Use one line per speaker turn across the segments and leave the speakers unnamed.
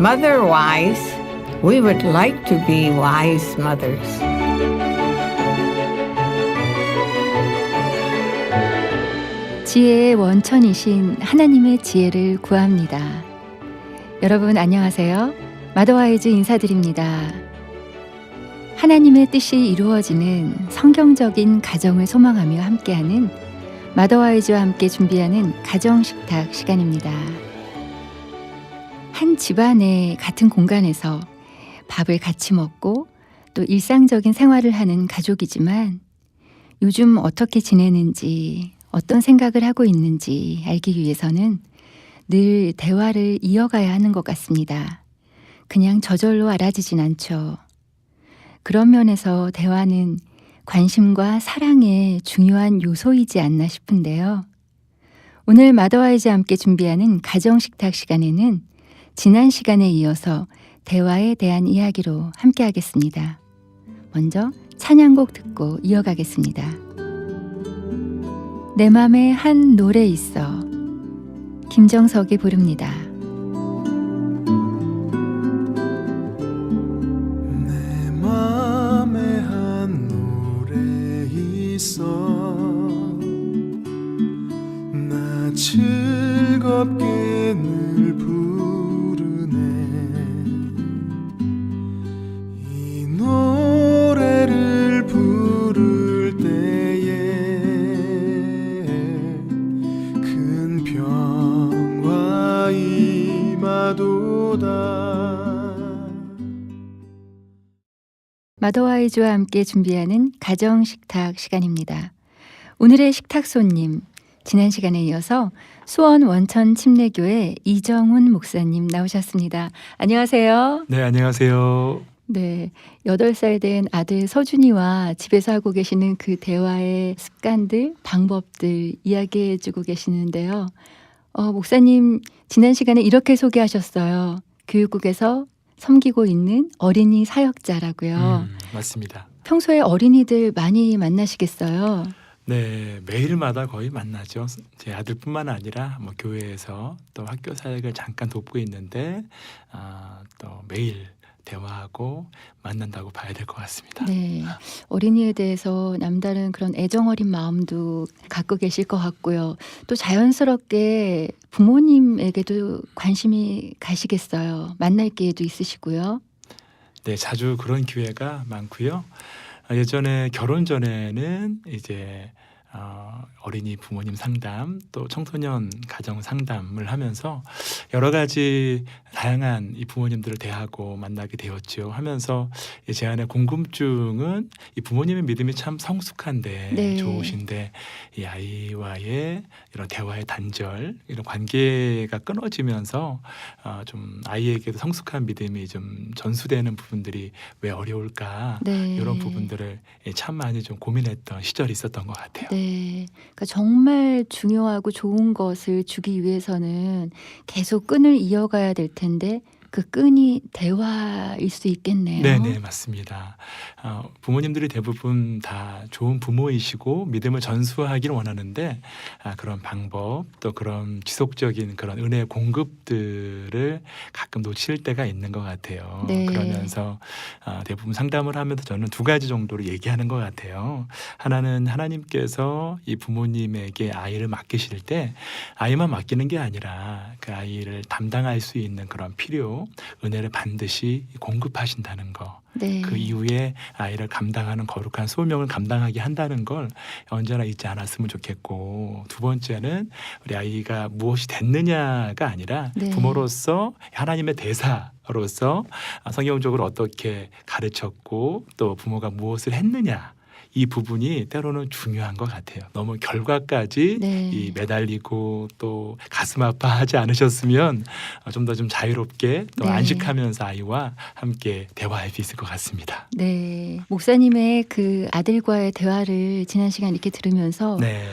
mother wise, we would like to be wise mothers.
지혜의 원천이신 하나님의 지혜를 구합니다. 여러분 안녕하세요. 마더와이즈 인사드립니다. 하나님의 뜻이 이루어지는 성경적인 가정을 소망하며 함께하는 마더와이즈와 함께 준비하는 가정식탁 시간입니다. 한 집안의 같은 공간에서 밥을 같이 먹고 또 일상적인 생활을 하는 가족이지만 요즘 어떻게 지내는지 어떤 생각을 하고 있는지 알기 위해서는 늘 대화를 이어가야 하는 것 같습니다. 그냥 저절로 알아지진 않죠. 그런 면에서 대화는 관심과 사랑의 중요한 요소이지 않나 싶은데요. 오늘 마더와이즈와 함께 준비하는 가정식탁 시간에는 지난 시간에 이어서 대화에 대한 이야기로 함께 하겠습니다. 먼저 찬양곡 듣고 이어가겠습니다. 내 맘에 한 노래 있어. 김정석이 부릅니다.
내 맘에 한 노래 있어. 나 즐겁게 늘 부르네. 이 노래를 부를 때에 큰 평화 임하도다.
마더와이즈와 함께 준비하는 가정식탁 시간입니다. 오늘의 식탁 손님, 지난 시간에 이어서 수원 원천 침례교회 이정훈 목사님 나오셨습니다. 안녕하세요.
네, 안녕하세요.
네, 8살 된 아들 서준이와 집에서 하고 계시는 그 대화의 습관들, 방법들 이야기해주고 계시는데요. 목사님, 지난 시간에 이렇게 소개하셨어요. 교육국에서 섬기고 있는 어린이 사역자라고요.
맞습니다.
평소에 어린이들 많이 만나시겠어요?
네, 매일마다 거의 만나죠. 제 아들뿐만 아니라 뭐 교회에서 또 학교 사역을 잠깐 돕고 있는데 또 매일 대화하고 만난다고 봐야 될 것 같습니다.
네, 어린이에 대해서 남다른 그런 애정 어린 마음도 갖고 계실 것 같고요. 또 자연스럽게 부모님에게도 관심이 가시겠어요. 만날 기회도 있으시고요.
네, 자주 그런 기회가 많고요. 예전에 결혼 전에는 이제 어린이 부모님 상담 또 청소년 가정 상담을 하면서 여러 가지 다양한 이 부모님들을 대하고 만나게 되었죠. 하면서 제 안에 궁금증은 이 부모님의 믿음이 참 성숙한데
네.
좋으신데 이 아이와의 이런 대화의 단절 이런 관계가 끊어지면서 좀 아이에게도 성숙한 믿음이 좀 전수되는 부분들이 왜 어려울까
네.
이런 부분들을 참 많이 좀 고민했던 시절이 있었던 것 같아요.
네, 그러니까 정말 중요하고 좋은 것을 주기 위해서는 계속 끈을 이어가야 될 텐데 그 끈이 대화일 수 있겠네요.
네, 맞습니다. 부모님들이 대부분 다 좋은 부모이시고 믿음을 전수하기를 원하는데 그런 방법 또 그런 지속적인 그런 은혜의 공급들을 가끔 놓칠 때가 있는 것 같아요.
네.
그러면서 대부분 상담을 하면서 저는 두 가지 정도로 얘기하는 것 같아요. 하나는 하나님께서 이 부모님에게 아이를 맡기실 때 아이만 맡기는 게 아니라 그 아이를 담당할 수 있는 그런 필요 은혜를 반드시 공급하신다는 거.
네.
그 이후에 아이를 감당하는 거룩한 소명을 감당하게 한다는 걸 언제나 잊지 않았으면 좋겠고, 두 번째는 우리 아이가 무엇이 됐느냐가 아니라
네.
부모로서 하나님의 대사로서 성경적으로 어떻게 가르쳤고 또 부모가 무엇을 했느냐, 이 부분이 때로는 중요한 것 같아요. 너무 결과까지
네.
이 매달리고 또 가슴 아파하지 않으셨으면 좀 더 좀 자유롭게 또
네.
안식하면서 아이와 함께 대화할 수 있을 것 같습니다.
네, 목사님의 그 아들과의 대화를 지난 시간 이렇게 들으면서
네.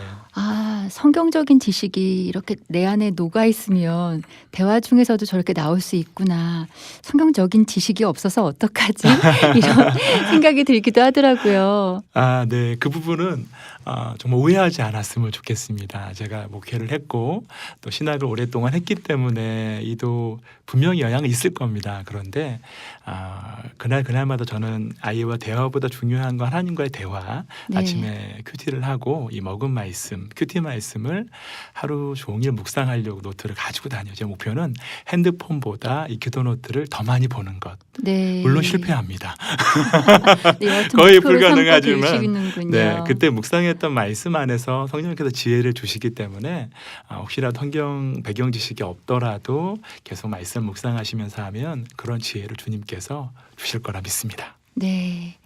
성경적인 지식이 이렇게 내 안에 녹아 있으면 대화 중에서도 저렇게 나올 수 있구나. 성경적인 지식이 없어서 어떡하지? 이런 생각이 들기도 하더라고요.
네. 그 부분은 정말 오해하지 않았으면 좋겠습니다. 제가 목회를 했고 또 신학을 오랫동안 했기 때문에 이도 분명히 영향이 있을 겁니다. 그런데 그날마다 저는 아이와 대화보다 중요한 건 하나님과의 대화.
네.
아침에 큐티를 하고 이 먹은 말씀, 큐티 말씀을 하루 종일 묵상하려고 노트를 가지고 다녀요. 제 목표는 핸드폰보다 이 기도 노트를 더 많이 보는 것.
네.
물론 실패합니다.
네, 여튼
거의
목표를 삼고
불가능하지만
계시는군요.
네, 그때 묵상했던 말씀 안에서 성령께서 지혜를 주시기 때문에 혹시라도 성경 배경 지식이 없더라도 계속 말씀 묵상하시면서 하면 그런 지혜를 주님께서 주실 거라 믿습니다.
네.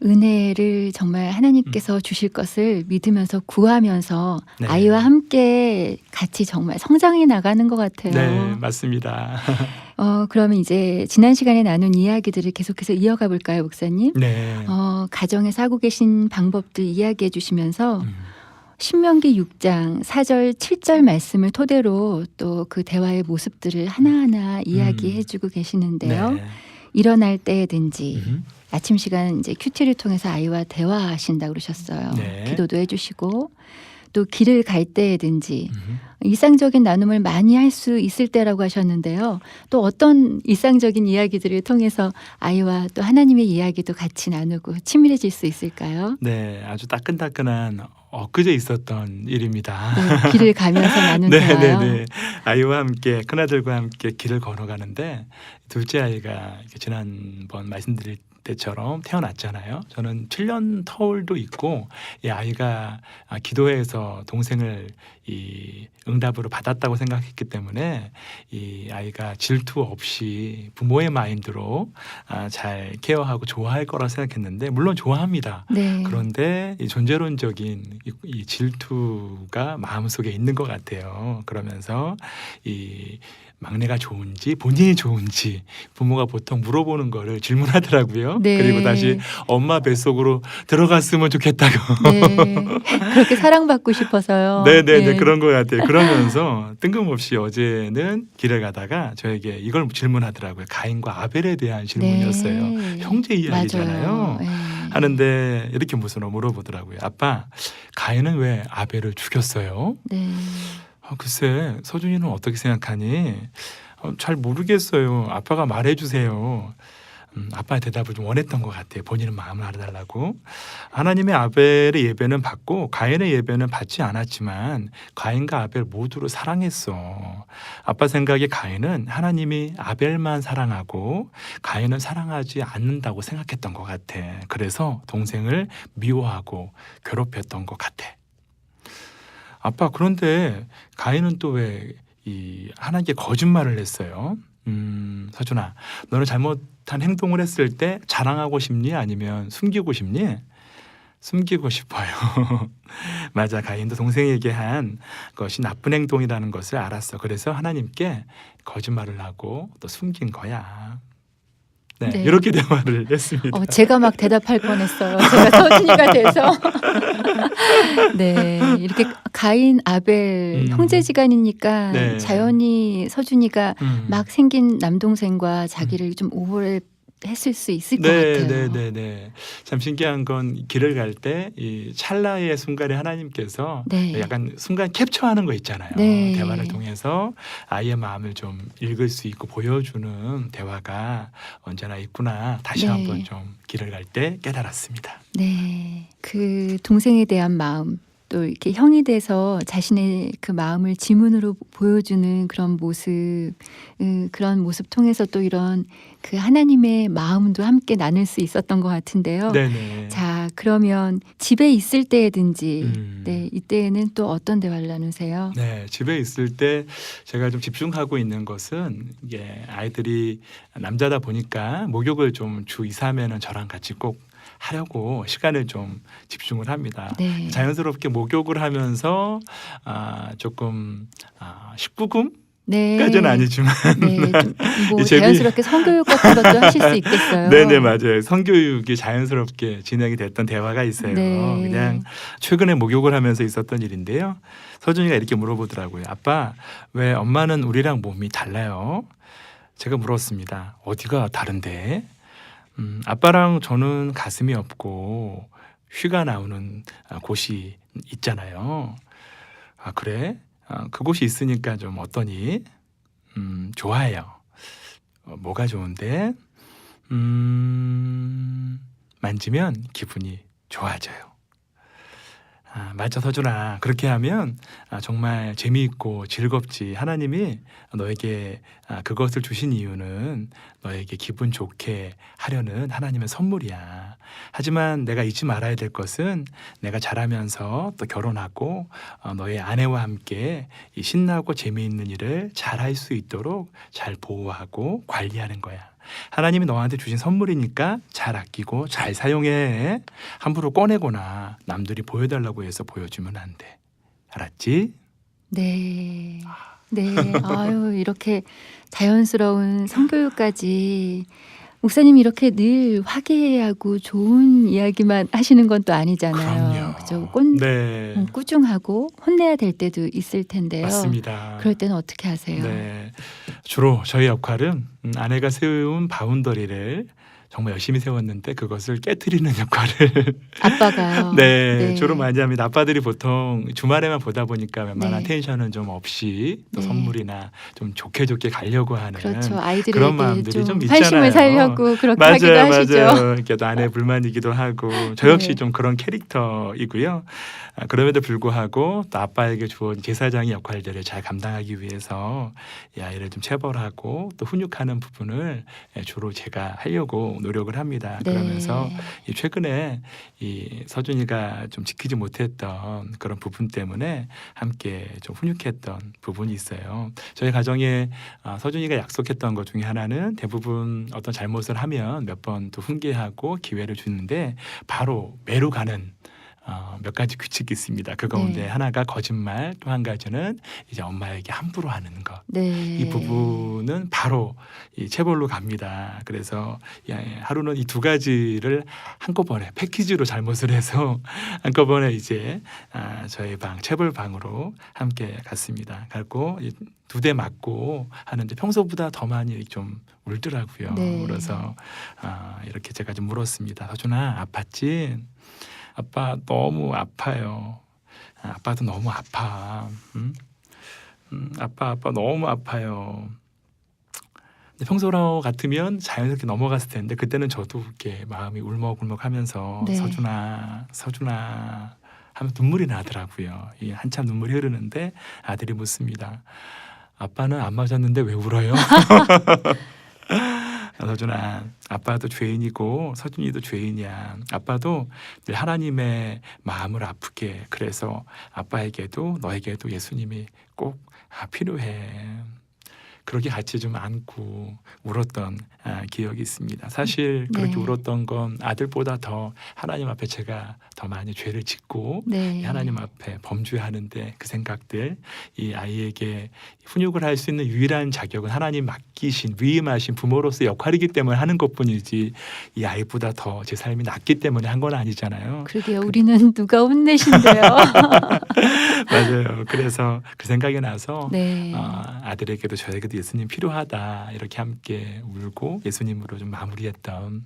은혜를 정말 하나님께서 주실 것을 믿으면서 구하면서
네.
아이와 함께 같이 정말 성장해 나가는 것 같아요.
네, 맞습니다.
그러면 이제 지난 시간에 나눈 이야기들을 계속해서 이어가 볼까요, 목사님?
네.
가정에서 하고 계신 방법들 이야기해 주시면서 신명기 6장 4절 7절 말씀을 토대로 또 그 대화의 모습들을 하나하나 이야기해 주고 계시는데요.
네.
일어날 때든지
음.
아침 시간 이제 큐티를 통해서 아이와 대화하신다 그러셨어요.
네.
기도도 해주시고 또 길을 갈 때든지
음.
일상적인 나눔을 많이 할 수 있을 때라고 하셨는데요. 또 어떤 일상적인 이야기들을 통해서 아이와 또 하나님의 이야기도 같이 나누고 친밀해질 수 있을까요?
네, 아주 따끈따끈한 엊그제 있었던 일입니다.
네, 길을 가면서 나눈 대화요.
네. 아이와 함께 큰아들과 함께 길을 걸어가는데 둘째 아이가 이렇게 지난번 말씀드릴 때처럼 태어났잖아요. 저는 7년 터울도 있고 이 아이가 기도회에서 동생을 이 응답으로 받았다고 생각했기 때문에 이 아이가 질투 없이 부모의 마인드로 잘 케어하고 좋아할 거라 생각했는데 물론 좋아합니다.
네.
그런데 이 존재론적인 이 질투가 마음속에 있는 것 같아요. 그러면서 이 막내가 좋은지 본인이 좋은지 부모가 보통 물어보는 거를 질문하더라고요.
네.
그리고 다시 엄마 뱃속으로 들어갔으면 좋겠다고.
네. 그렇게 사랑받고 싶어서요.
네네네 그런 것 같아요. 그러면서 뜬금없이 어제는 길을 가다가 저에게 이걸 질문하더라고요. 가인과 아벨에 대한 질문이었어요.
네.
형제 이야기잖아요.
맞아요. 네.
하는데 이렇게 물어보더라고요. 아빠, 가인은 왜 아벨을 죽였어요?
네.
글쎄, 서준이는 어떻게 생각하니? 잘 모르겠어요. 아빠가 말해주세요. 아빠의 대답을 좀 원했던 것 같아요. 본인은 마음을 알아달라고. 하나님의 아벨의 예배는 받고 가인의 예배는 받지 않았지만 가인과 아벨 모두를 사랑했어. 아빠 생각에 가인은 하나님이 아벨만 사랑하고 가인은 사랑하지 않는다고 생각했던 것 같아. 그래서 동생을 미워하고 괴롭혔던 것 같아. 아빠, 그런데 가인은 또 왜 이 하나님께 거짓말을 했어요? 서준아, 너는 잘못한 행동을 했을 때 자랑하고 싶니? 아니면 숨기고 싶니? 숨기고 싶어요. 맞아, 가인도 동생에게 한 것이 나쁜 행동이라는 것을 알았어. 그래서 하나님께 거짓말을 하고 또 숨긴 거야. 네,
네.
이렇게 대화를 했습니다.
제가 막 대답할 뻔했어요. 제가 서준이가 돼서. 네, 이렇게 가인, 아벨 형제지간이니까
네.
자연히 서준이가 막 생긴 남동생과 자기를 좀 오버랩 했을 수 있을 것 같아요.
네. 참 신기한 건 길을 갈 때 이 찰나의 순간에 하나님께서
네.
약간 순간 캡처하는 거 있잖아요.
네.
대화를 통해서 아이의 마음을 좀 읽을 수 있고 보여주는 대화가 언제나 있구나. 다시
네.
한번 좀 길을 갈 때 깨달았습니다.
네, 그 동생에 대한 마음, 또 이렇게 형이 돼서 자신의 그 마음을 지문으로 보여주는 그런 모습 통해서 또 이런 그 하나님의 마음도 함께 나눌 수 있었던 것 같은데요.
네네.
자, 그러면 집에 있을 때든지,
네.
이때에는 또 어떤 대화를 나누세요?
네, 집에 있을 때 제가 좀 집중하고 있는 것은 이게 아이들이 남자다 보니까 목욕을 좀 주 2, 3회는 저랑 같이 꼭 하려고 시간을 좀 집중을 합니다.
네.
자연스럽게 목욕을 하면서 조금 19금
네.
까지는 아니지만
네, 좀뭐
이 재미-
자연스럽게 성교육 같은 것도 하실 수 있겠어요.
네네 맞아요. 성교육이 자연스럽게 진행이 됐던 대화가 있어요.
네.
그냥 최근에 목욕을 하면서 있었던 일인데요. 서준이가 이렇게 물어보더라고요. 아빠 왜 엄마는 우리랑 몸이 달라요? 제가 물었습니다. 어디가 다른데? 아빠랑 저는 가슴이 없고 휘가 나오는 곳이 있잖아요. 아 그래? 그곳이 있으니까 좀 어떠니? 좋아해요. 뭐가 좋은데? 만지면 기분이 좋아져요. 맞아 서준아. 그렇게 하면 정말 재미있고 즐겁지. 하나님이 너에게 그것을 주신 이유는 너에게 기분 좋게 하려는 하나님의 선물이야. 하지만 내가 잊지 말아야 될 것은 내가 자라면서 또 결혼하고 너의 아내와 함께 이 신나고 재미있는 일을 잘할 수 있도록 잘 보호하고 관리하는 거야. 하나님이 너한테 주신 선물이니까 잘 아끼고 잘 사용해. 함부로 꺼내거나 남들이 보여달라고 해서 보여주면 안 돼. 알았지?
네. 네. 아유, 이렇게 자연스러운 성교육까지 목사님이 이렇게 늘 화기애애하고 좋은 이야기만 하시는 건 또 아니잖아요.
그럼요.
그죠?
네.
꾸중하고 혼내야 될 때도 있을 텐데요.
맞습니다.
그럴 때는 어떻게 하세요?
네. 주로 저희 역할은 아내가 세운 바운더리를 정말 열심히 세웠는데 그것을 깨트리는 역할을
아빠가요.
네, 주로 많이 합니다. 아빠들이 보통 주말에만 보다 보니까 웬만한
네.
텐션은 좀 없이 또
네.
선물이나 좀 좋게 가려고 하는
그렇죠.
그런
아이들에게
마음들이
좀
좀
산심을
있잖아요.
살려고 그렇게 하기도
맞아요,
하시죠.
맞아요. 이렇게 또 아내 불만이기도 하고 저 역시
네.
좀 그런 캐릭터이고요. 그럼에도 불구하고 또 아빠에게 주어진 제사장의 역할들을 잘 감당하기 위해서 이 아이를 좀 체벌하고 또 훈육하는 부분을 주로 제가 하려고 노력을 합니다.
네.
그러면서 이 최근에 이 서준이가 좀 지키지 못했던 그런 부분 때문에 함께 좀 훈육했던 부분이 있어요. 저희 가정에 서준이가 약속했던 것 중에 하나는 대부분 어떤 잘못을 하면 몇 번 또 훈계하고 기회를 주는데 바로 매로 가는 몇 가지 규칙이 있습니다. 그 가운데
네.
하나가 거짓말, 또 한 가지는 이제 엄마에게 함부로 하는 것.
네.
이 부분은 바로 이 체벌로 갑니다. 그래서 하루는 이 두 가지를 한꺼번에 패키지로 잘못을 해서 한꺼번에 이제 저희 방 체벌 방으로 함께 갔습니다. 갔고 두 대 맞고 하는데 평소보다 더 많이 좀 울더라고요.
네.
그래서 이렇게 제가 좀 물었습니다. 서준아 아팠지? 아빠 너무 아파요. 아빠도 너무 아파. 아빠 너무 아파요. 근데 평소로 같으면 자연스럽게 넘어갔을 텐데 그때는 저도 이렇게 마음이 울먹울먹하면서
네.
서준아 하면 눈물이 나더라고요. 이 한참 눈물이 흐르는데 아들이 묻습니다. 아빠는 안 맞았는데 왜 울어요? 서준아, 아빠도 죄인이고 서준이도 죄인이야. 아빠도 늘 하나님의 마음을 아프게 그래서 아빠에게도 너에게도 예수님이 꼭 필요해. 그렇게 같이 좀 안고 울었던 기억이 있습니다. 사실 그렇게
네.
울었던 건 아들보다 더 하나님 앞에 제가 더 많이 죄를 짓고
네.
하나님 앞에 범죄하는데 그 생각들 이 아이에게 훈육을 할 수 있는 유일한 자격은 하나님 맡기신 위임하신 부모로서 역할이기 때문에 하는 것뿐이지 이 아이보다 더 제 삶이 낫기 때문에 한 건 아니잖아요.
그러게요. 우리는 누가 혼내신대요.
맞아요. 그래서 그 생각이 나서
네.
아들에게도 저에게도 예수님 필요하다 이렇게 함께 울고 예수님으로 좀 마무리했던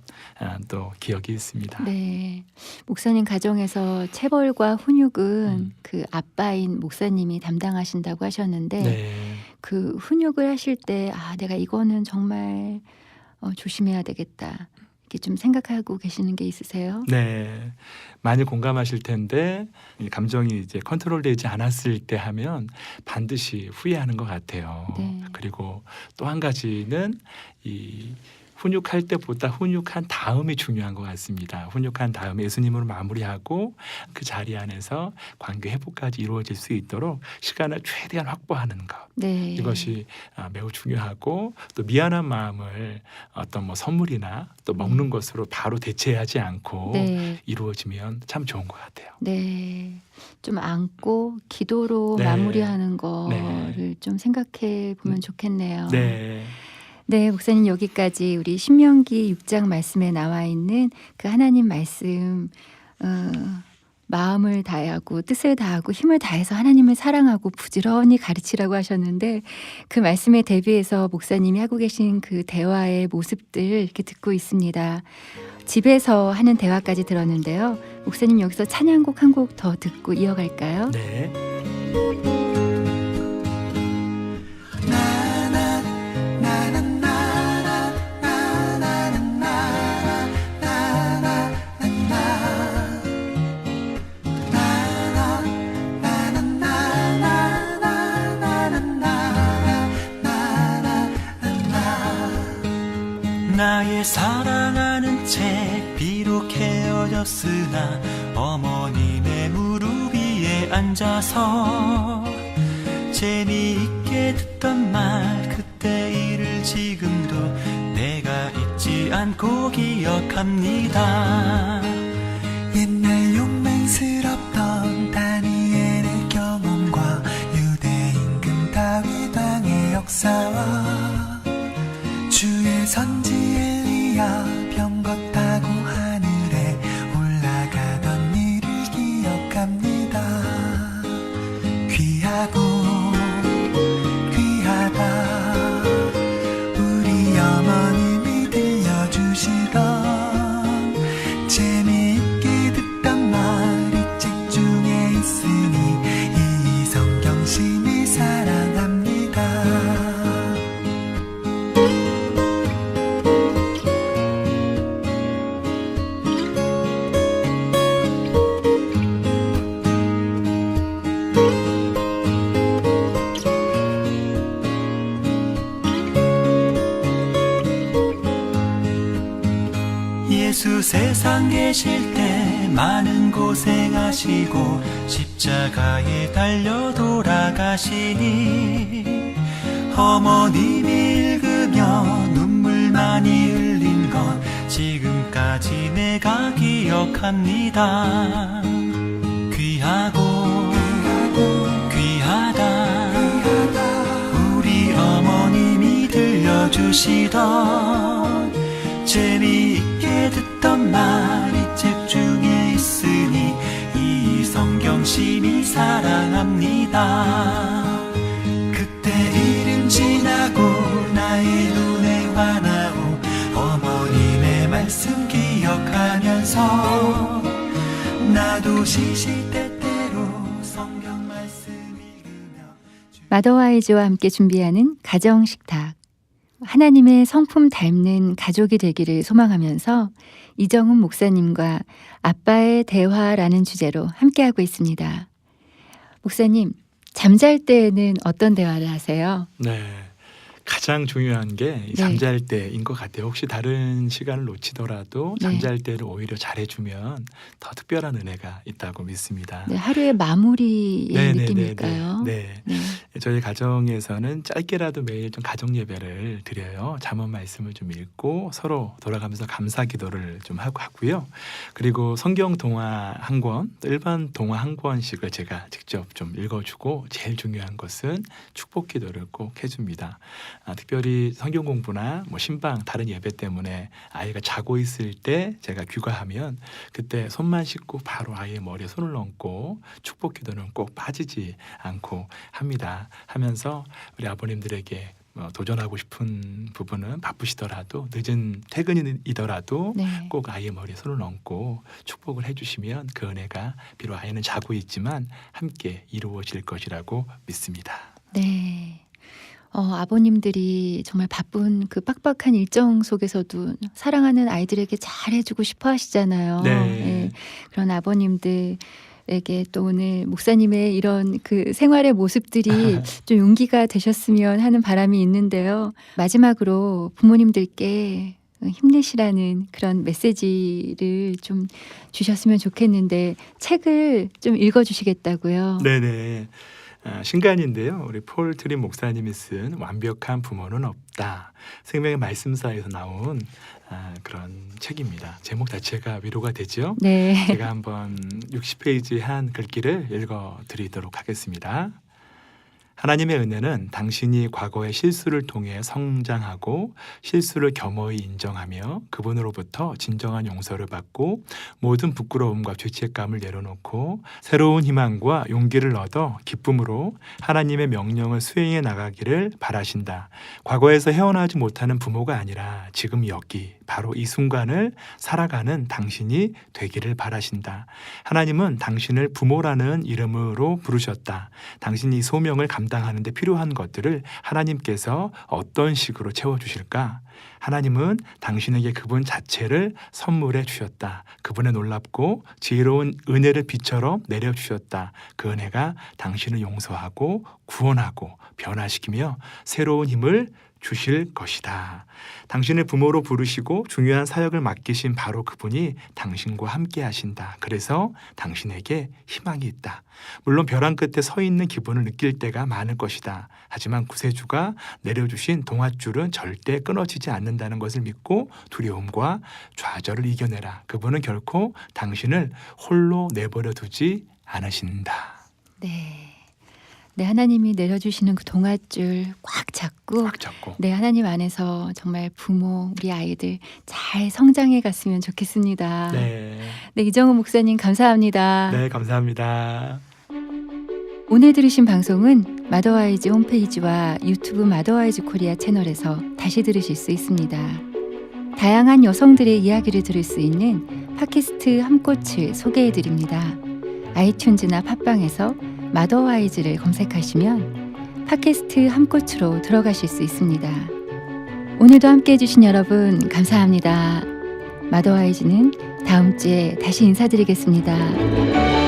또 기억이 있습니다.
네. 목사님 가정에서 체벌과 훈육은 그 아빠인 목사님이 담당하신다고 하셨는데
네.
그 훈육을 하실 때 내가 이거는 정말 조심해야 되겠다. 이렇게 좀 생각하고 계시는 게 있으세요?
네, 많이 공감하실 텐데 이 감정이 이제 컨트롤되지 않았을 때 하면 반드시 후회하는 것 같아요.
네.
그리고 또 한 가지는 이 훈육할 때보다 훈육한 다음이 중요한 것 같습니다. 훈육한 다음에 예수님으로 마무리하고 그 자리 안에서 관계 회복까지 이루어질 수 있도록 시간을 최대한 확보하는 것.
네.
이것이 매우 중요하고 또 미안한 마음을 어떤 뭐 선물이나 또 먹는 것으로 바로 대체하지 않고
네.
이루어지면 참 좋은 것 같아요.
네. 좀 안고 기도로
네.
마무리하는 거를
네.
좀 생각해 보면 좋겠네요.
네.
네, 목사님 여기까지 우리 신명기 6장 말씀에 나와 있는 그 하나님 말씀 마음을 다하고 뜻을 다하고 힘을 다해서 하나님을 사랑하고 부지런히 가르치라고 하셨는데 그 말씀에 대비해서 목사님이 하고 계신 그 대화의 모습들 이렇게 듣고 있습니다. 집에서 하는 대화까지 들었는데요. 목사님 여기서 찬양곡 한 곡 더 듣고 이어갈까요?
네.
나의 사랑하는 채 비록 헤어졌으나 어머님의 무릎 위에 앉아서 재미있게 듣던 말 그때 일을 지금도 내가 잊지 않고 기억합니다. 옛날 용맹스럽던 다니엘의 경험과 유대 임금 다윗 왕의 역사와 주의 선지 엘리야 병거 타고 하늘에 올라가던 일을 기억합니다. 귀하고 귀하다 우리 어머님이 들려주시던 재미있게 듣던 말 이 책 중에 있으니 이 성경 심히 사랑합니다. 예수 세상 계실 때 많은 고생하시고 십자가에 달려 돌아가시니 어머님이 읽으며 눈물 많이 흘린 것 지금까지 내가 기억합니다. 귀하고 귀하다 우리 어머님이 들려주시던 재미있게 듣던 말 이 책 중에 있으니 이 성경 심히 사랑합니다. 그때 일은 지나고 나의 눈에 환하고 어머님의 말씀 기억하면서 나도 시시때때로 성경 말씀 읽으며
마더와이즈와 함께 준비하는 가정식탁 하나님의 성품 닮는 가족이 되기를 소망하면서 이정훈 목사님과 아빠의 대화라는 주제로 함께하고 있습니다. 목사님, 잠잘 때에는 어떤 대화를 하세요?
네. 가장 중요한 게 이 잠잘 때인 것 같아요. 혹시 다른 시간을 놓치더라도 잠잘 때를 오히려 잘해주면 더 특별한 은혜가 있다고 믿습니다.
네, 하루의 마무리의 느낌일까요?
네. 저희 가정에서는 짧게라도 매일 좀 가정 예배를 드려요. 잠언 말씀을 좀 읽고 서로 돌아가면서 감사 기도를 좀 하고 하고요. 그리고 성경 동화 한 권, 또 일반 동화 한 권씩을 제가 직접 좀 읽어주고 제일 중요한 것은 축복 기도를 꼭 해줍니다. 특별히 성경 공부나 뭐 신방 다른 예배 때문에 아이가 자고 있을 때 제가 귀가하면 그때 손만 씻고 바로 아이의 머리에 손을 얹고 축복 기도는 꼭 빠지지 않고 합니다. 하면서 우리 아버님들에게 도전하고 싶은 부분은 바쁘시더라도 늦은 퇴근이더라도 꼭 아이의 머리에 손을 얹고 축복을 해주시면 그 은혜가 비록 아이는 자고 있지만 함께 이루어질 것이라고 믿습니다.
네. 아버님들이 정말 바쁜 그 빡빡한 일정 속에서도 사랑하는 아이들에게 잘해주고 싶어 하시잖아요. 네. 그런 아버님들에게 또 오늘 목사님의 이런 그 생활의 모습들이 좀 용기가 되셨으면 하는 바람이 있는데요. 마지막으로 부모님들께 힘내시라는 그런 메시지를 좀 주셨으면 좋겠는데 책을 좀 읽어주시겠다고요?
네네. 신간인데요. 우리 폴 트림 목사님이 쓴 완벽한 부모는 없다. 생명의 말씀사에서 나온 그런 책입니다. 제목 자체가 위로가 되죠.
네.
제가 한번 60페이지 한 글귀를 읽어드리도록 하겠습니다. 하나님의 은혜는 당신이 과거의 실수를 통해 성장하고 실수를 겸허히 인정하며 그분으로부터 진정한 용서를 받고 모든 부끄러움과 죄책감을 내려놓고 새로운 희망과 용기를 얻어 기쁨으로 하나님의 명령을 수행해 나가기를 바라신다. 과거에서 헤어나지 못하는 부모가 아니라 지금 여기 바로 이 순간을 살아가는 당신이 되기를 바라신다. 하나님은 당신을 부모라는 이름으로 부르셨다. 당신이 이 소명을 감당하는 데 필요한 것들을 하나님께서 어떤 식으로 채워주실까? 하나님은 당신에게 그분 자체를 선물해 주셨다. 그분의 놀랍고 지혜로운 은혜를 비처럼 내려주셨다. 그 은혜가 당신을 용서하고 구원하고 변화시키며 새로운 힘을 주실 것이다. 당신을 부모로 부르시고 중요한 사역을 맡기신 바로 그분이 당신과 함께 하신다. 그래서 당신에게 희망이 있다. 물론 벼랑 끝에 서 있는 기분을 느낄 때가 많을 것이다. 하지만 구세주가 내려주신 동아줄은 절대 끊어지지 않는다는 것을 믿고 두려움과 좌절을 이겨내라. 그분은 결코 당신을 홀로 내버려 두지 않으신다.
네. 네, 하나님이 내려주시는 그 동아줄 꽉 잡고 네, 하나님 안에서 정말 부모, 우리 아이들 잘 성장해 갔으면 좋겠습니다.
네,
이정우 목사님 감사합니다.
네, 감사합니다.
오늘 들으신 방송은 마더와이즈 홈페이지와 유튜브 마더와이즈 코리아 채널에서 다시 들으실 수 있습니다. 다양한 여성들의 이야기를 들을 수 있는 팟캐스트 한 꽃을 소개해드립니다. 아이튠즈나 팟빵에서 마더와이즈를 검색하시면 팟캐스트 한 꽃으로 들어가실 수 있습니다. 오늘도 함께 해주신 여러분 감사합니다. 마더와이즈는 다음 주에 다시 인사드리겠습니다.